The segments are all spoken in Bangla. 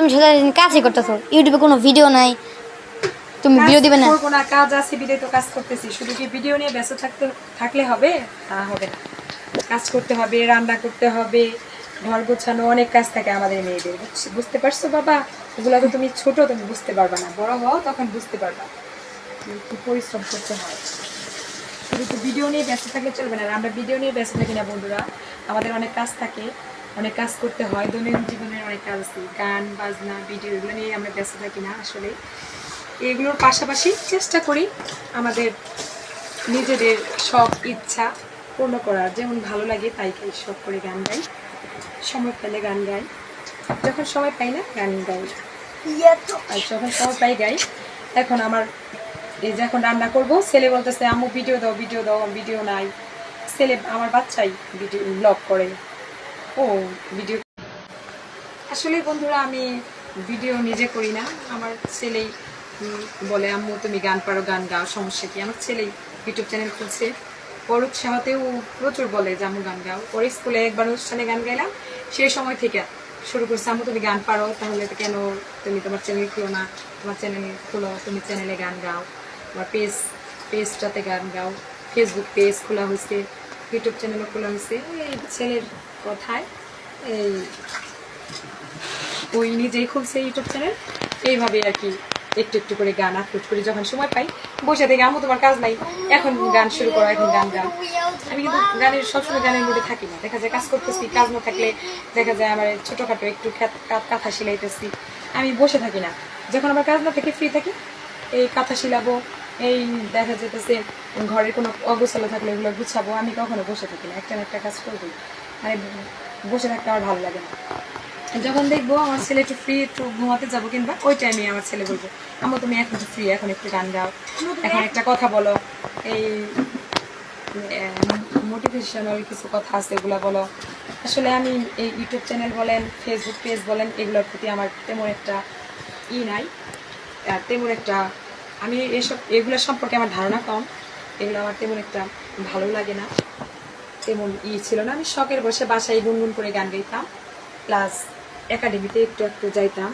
তুমি সারাদিন কাজই করতেছো, ইউটিউবে কোনো ভিডিও নাই, তুমি ভিডিও দিবে না? কোনো কাজ আছে বিদে তো কাজ করতেছি, শুধু কি ভিডিও নিয়ে ব্যস্ত থাকলে হবে? তা হবে না, কাজ করতে হবে, রান্না করতে হবে, ঘর গোছানো, অনেক কাজ থাকে আমাদের মেয়েদের, বুঝতে পারছো বাবা? এগুলো তো তুমি ছোট, তুমি বুঝতে পারবা না, বড় হও তখন বুঝতে পারবা একটু পরিশ্রম করতে হয়। শুধু তো ভিডিও নিয়ে ব্যস্ত থাকলে চলবে না। আমরা ভিডিও নিয়ে ব্যস্ত থাকি না বন্ধুরা, আমাদের অনেক কাজ থাকে, অনেক কাজ করতে হয়, দৈনন্দিন জীবনের অনেক কাজ আছে, গান বাজনা ভিডিও এগুলো নিয়ে আমরা ব্যস্ত থাকি না আসলে। এগুলোর পাশাপাশি চেষ্টা করি আমাদের নিজেদের শখ ইচ্ছা পূর্ণ করার, যেমন ভালো লাগে তাই খাই, শখ করে গান গাই, সময় পেলে গান গাই, যখন সময় পাই না গান গাই, আর যখন সময় পাই গাই। এখন আমার এই যে এখন রান্না করবো, ছেলে বলতেছে আম্মু ভিডিও দাও, ভিডিও দাও, ভিডিও নাই। ছেলে আমার বাচ্চাই ভিডিও ব্লগ করে, ও ভিডিও। আসলে বন্ধুরা আমি ভিডিও নিজে করি না, আমার ছেলেই বলে আম্মু তুমি গান পারো, গান গাও, সমস্যা কি? আমার ছেলেই ইউটিউব চ্যানেল খুলছে, ওর উৎসাহতেও প্রচুর বলে যে আম্মু গান গাও। ওর স্কুলে একবার অনুষ্ঠানে গান গাইলাম, সেই সময় থেকে শুরু করছে আম্মু তুমি গান পারো, তাহলে কেন তুমি তোমার চ্যানেল খুলো না, তোমার চ্যানেল খুলো, তুমি চ্যানেলে গান গাও, তোমার পেজটাতে গান গাও, ফেসবুক পেজ খোলা হয়েছে, ইউটিউব চ্যানেলও খোলা হয়েছে। এই ছেলের কথায় এই ওই নিজেই খুলছে ইউটিউব চ্যানেল, এইভাবে আর কি একটু একটু করে গান আপলোড করি, যখন সময় পাই বসে থেকে আম্মু তোমার কাজ নাই, এখন গান শুরু করো, এখন গান গাও। আমি কিন্তু গানের সবসময় গানের মধ্যে থাকি না, দেখা যায় কাজ করতেছি, কাজ না থাকলে দেখা যায় আমার ছোটোখাটো একটু কাঁথা সেলাইতেছি, আমি বসে থাকি না। যখন আমার কাজ না থাকে ফ্রি থাকি, এই কাঁথা শিলাবো, এই দেখা যেতেছে ঘরের কোনো অগোছালো থাকলে এগুলো গুছাবো, আমি কখনো বসে থাকি না, একটা না একটা কাজ করবোই, মানে বসে থাকতে আমার ভালো লাগে না। যখন দেখবো আমার ছেলে একটু ফ্রি, একটু ঘুমাতে যাবো, কিংবা ওই টাইমে আমার ছেলে বলবো আম্মু তুমি এখন একটু ফ্রি, এখন একটু গান গাও, এখন একটা কথা বলো, এই মোটিভেশনাল কিছু কথা আছে এগুলো বলো। আসলে আমি এই ইউটিউব চ্যানেল বলেন, ফেসবুক পেজ বলেন, এগুলোর প্রতি আমার তেমন একটা নাই, আর তেমন একটা আমি এগুলোর সম্পর্কে আমার ধারণা কম, এগুলো আমার তেমন একটা ভালো লাগে না, তেমন ছিল না। আমি শখের বসে বাসায় গুনগুন করে গান গাইতাম, প্লাস একাডেমিতে একটু একটু যাইতাম,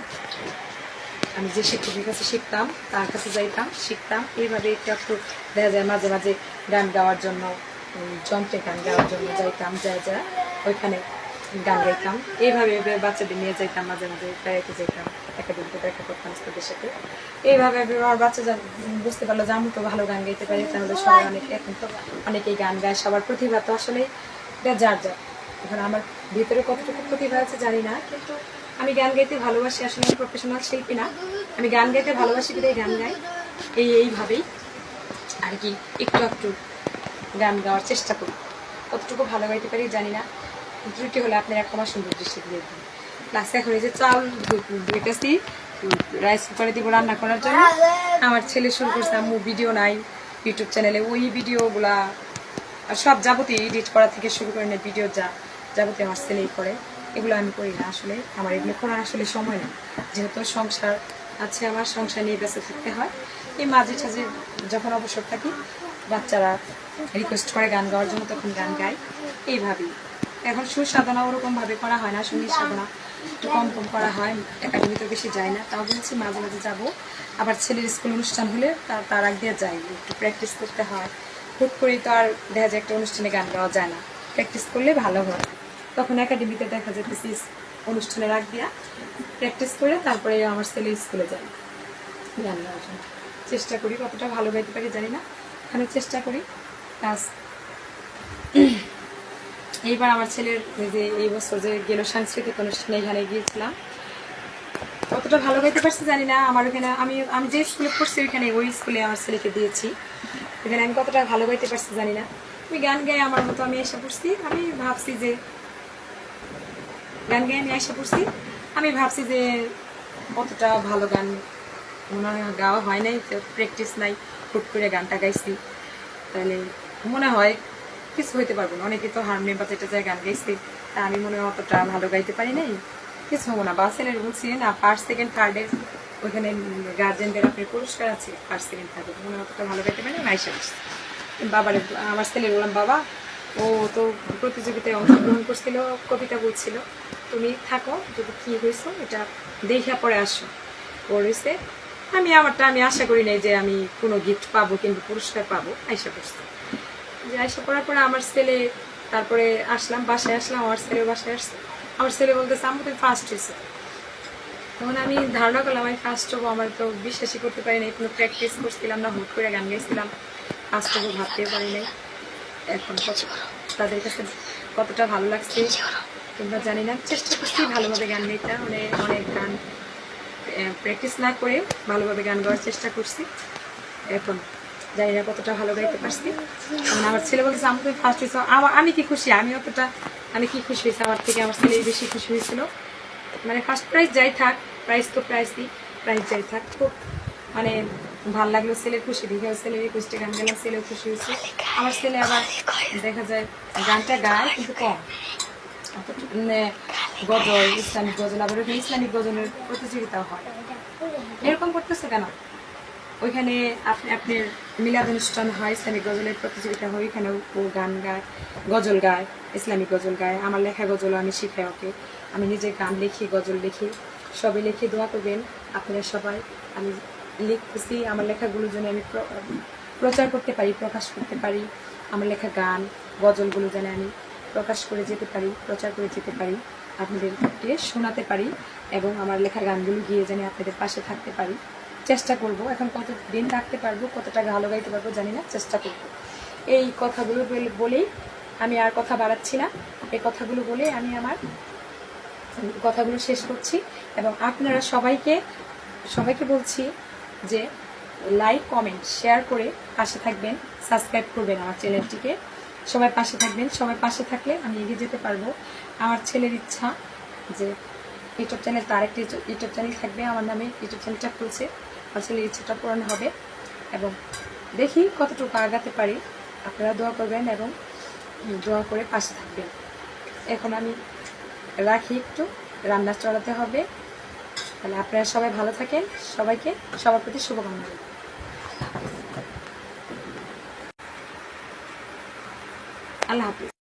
আমি যে শিক্ষকের কাছে শিখতাম তার কাছে যাইতাম, শিখতাম, এইভাবে একটু একটু দেখা যায় মাঝে মাঝে গান গাওয়ার জন্য, যন্ত্রে গান গাওয়ার জন্য যাইতাম, যা ওইখানে গান গাইতাম, এইভাবে বাচ্চাদের নিয়ে যাইতাম, মাঝে মাঝে বেড়াইতে যাইতাম, একাডেমিতে দেখা করতাম স্কুলের সাথে। এইভাবে আমার বাচ্চা বুঝতে পারলো যে আমি তো ভালো গান গাইতে পারি, তাহলে সবাই এখন তো অনেকেই গান গায়, সবার প্রতিভা তো আসলে যার যার। এখন আমার ভিতরে কতটুকু প্রতিভা আছে জানি না, কিন্তু আমি গান গাইতে ভালোবাসি, আসলে আমি প্রফেশনাল শিল্পী না, আমি গান গাইতে ভালোবাসি বলেই গান গাই, এইভাবেই আর কি একটু একটু গান গাওয়ার চেষ্টা করি। কতটুকু ভালো গাইতে পারি জানি না, ত্রুটি হলে আপনার এক আমার সুন্দর দৃষ্টি দিয়ে দিন। প্লাস এখন এই যে চাউল ধুইতেছি রাইস কুকারে দিব রান্না করার জন্য, আমার ছেলে শুরু করছে আম্মু ভিডিও নাই ইউটিউব চ্যানেলে, ওই ভিডিওগুলা সব যাবতীয় এডিট করা থেকে শুরু করে না, ভিডিও যাবতীয় আমার ছেলেই করে, এগুলো আমি করি না। আসলে আমার এগুলো করার আসলে সময় নেই, যেহেতু সংসার আছে, আমার সংসার নিয়ে ব্যস্ত থাকতে হয়। এই মাঝে সাঝে যখন অবসর থাকি, বাচ্চারা রিকোয়েস্ট করে গান গাওয়ার জন্য, তখন গান গাই, এইভাবেই। এখন সুর সাধনা ওরকমভাবে করা হয় না, সঙ্গীত সাধনা একটু কম কম করা হয়, একাডেমিতে বেশি যায় না, তাও বলছি মাঝে মাঝে যাবো। আবার ছেলের স্কুল অনুষ্ঠান হলে তার আগ দিয়ে যাই, একটু প্র্যাকটিস করতে হয়, হুট করেই তো আর দেখা যায় একটা অনুষ্ঠানে গান গাওয়া যায় না, প্র্যাকটিস করলে ভালো হয়। তখন একাডেমিতে দেখা যেতেছি অনুষ্ঠানের আগ দিয়া প্র্যাকটিস করে তারপরে আমার ছেলে স্কুলে যায় গান গাওয়ার জন্য। চেষ্টা করি, কতটা ভালো গাইতে পারি জানি না, আমি চেষ্টা করি। প্লাস এইবার আমার ছেলের যে এই বছর যে গেল সাংস্কৃতিক অনুষ্ঠানে, এখানে গিয়েছিলাম, কতটা ভালো গাইতে পারছি জানি না। আমার ওখানে আমি যে স্কুলে পড়ছি ওইখানে, ওই স্কুলে আমার ছেলেকে দিয়েছি, এখানে আমি কতটা ভালো গাইতে পারছি জানি না। আমি গান গাই আমার মতো আমি এসে পড়ছি, আমি ভাবছি যে গান গাই আমি এসে পড়ছি, আমি ভাবছি যে অতটা ভালো গান মনে হয় গাওয়া হয় নাই, প্র্যাকটিস নাই, হুট করে গানটা গাইছি, তাহলে মনে হয় কিছু হইতে পারবো না। অনেকে তো হারমোনিয়াম বাজাইতে যায় গান গাইছি, তা আমি মনে হয় অতটা ভালো গাইতে পারি নাই, কিছু হবো না। বাসেলের বলছি না, ফার্স্ট সেকেন্ড থার্ডের ওইখানে গার্জেনদের আপনার পুরস্কার আছে, ফার্স্ট সেকেন্ড থার্ডের, মনে হয় অতটা ভালো গাইতে পারি না, আইসা বসছি। বাবার আমার ছেলে বললাম বাবা ও তো প্রতিযোগিতায় অংশগ্রহণ করছিল, কবিতা বলছিল, তুমি থাকো, যদি কী হয়েছো এটা দেখে পরে আসো। ও রয়েছে, আমি আমারটা আমি আশা করি নাই যে আমি কোনো গিফট পাবো কিন্তু পুরস্কার পাবো। আয়সা করছি, যে আয়সা করার পরে আমার ছেলে, তারপরে আসলাম বাসায়, আসলাম আমার ছেলেও বাসায় আসছে। আমার ছেলে বলতেছে আম্মু তুমি ফার্স্ট হয়েছে। তখন আমি ধারণা করলাম আমি ফার্স্ট হবো, আমার তো বিশ্বাসই করতে পারি নাই, কোনো প্র্যাকটিস করছিলাম না, হুট করে গান গাইছিলাম, ফার্স্ট হবো ভাবতেও পারি নাই। এখন তাদের কাছে কতটা ভালো লাগছে তোমরা জানি না। চেষ্টা করছি ভালোভাবে গান গাইতে, অনেক গান প্র্যাকটিস না করে ভালোভাবে গান গাওয়ার চেষ্টা করছি। এখন জানি না কতটা ভালো গাইতে পারছি। আমার ছেলে বলছে আমি তুমি ফার্স্ট হয়েছো, আমি কি খুশি, আমি কি খুশি হয়েছি, আমার থেকে আমার ছেলে বেশি খুশি হয়েছিল। মানে ফার্স্ট প্রাইজ যাই থাক, প্রাইজ তো প্রাইজই, প্রাইজ যাই থাক, খুব মানে ভাল লাগলো ছেলের খুশি দেখে। ছেলের 21টা গান গেলাম, ছেলেও খুশি হয়েছে। আমার ছেলে আবার দেখা যায় গানটা গায় কিন্তু কম, গজল, ইসলামিক গজল, আবার ওইখানে ইসলামিক গজলের প্রতিযোগিতাও হয়। এরকম করতেছে কেন? ওইখানে আপনার মিলাদ অনুষ্ঠান হয়, ইসলামিক গজলের প্রতিযোগিতা হয়, ওইখানেও ও গান গায়, গজল গায়, ইসলামিক গজল গায়। আমার লেখা গজল আমি শিখাই ওকে, আমি নিজে গান লিখি, গজল লিখি, সবই লিখে। দোয়া করবেন আপনারা সবাই। আমি লিখতেছি আমার লেখাগুলো যেন আমি প্রচার করতে পারি, প্রকাশ করতে পারি। আমার লেখা গান গজলগুলো যেন আমি প্রকাশ করে যেতে পারি, প্রচার করে যেতে পারি, আপনাদেরকে শোনাতে পারি, এবং আমার লেখা গানগুলো গিয়ে যেন আপনাদের পাশে থাকতে পারি। চেষ্টা করব। এখন কতদিন রাখতে পারবো, কতটা ভালো গাইতে পারবো জানি না, চেষ্টা করব। এই কথাগুলো বলেই আমি আর কথা বাড়াচ্ছি না, এই কথাগুলো বলে আমি আমার কথাগুলো শেষ করছি। এবং আপনারা সবাইকে বলছি যে লাইক, কমেন্ট, শেয়ার করে পাশে থাকবেন, সাবস্ক্রাইব করবেন আমার চ্যানেলটিকে। সবাই পাশে থাকবেন, সবাই পাশে থাকলে আমি এগিয়ে যেতে পারবো। আমার ছেলের ইচ্ছা যে ইউটিউব চ্যানেল, তার একটি ইউটিউব চ্যানেল থাকবে, আমার নামে ইউটিউব চ্যানেলটা খুলছে। আমার ছেলের ইচ্ছাটা পূরণ হবে এবং দেখি কতটুকু আগাতে পারি। আপনারা দোয়া করবেন এবং দোয়া করে পাশে থাকবেন। এখন আমি রাখি, একটু রান্না চড়াতে হবে। তাহলে আপনারা সবাই ভালো থাকেন, সবাইকে সবার প্রতি শুভকামনা। আল্লাহ হাফিজ।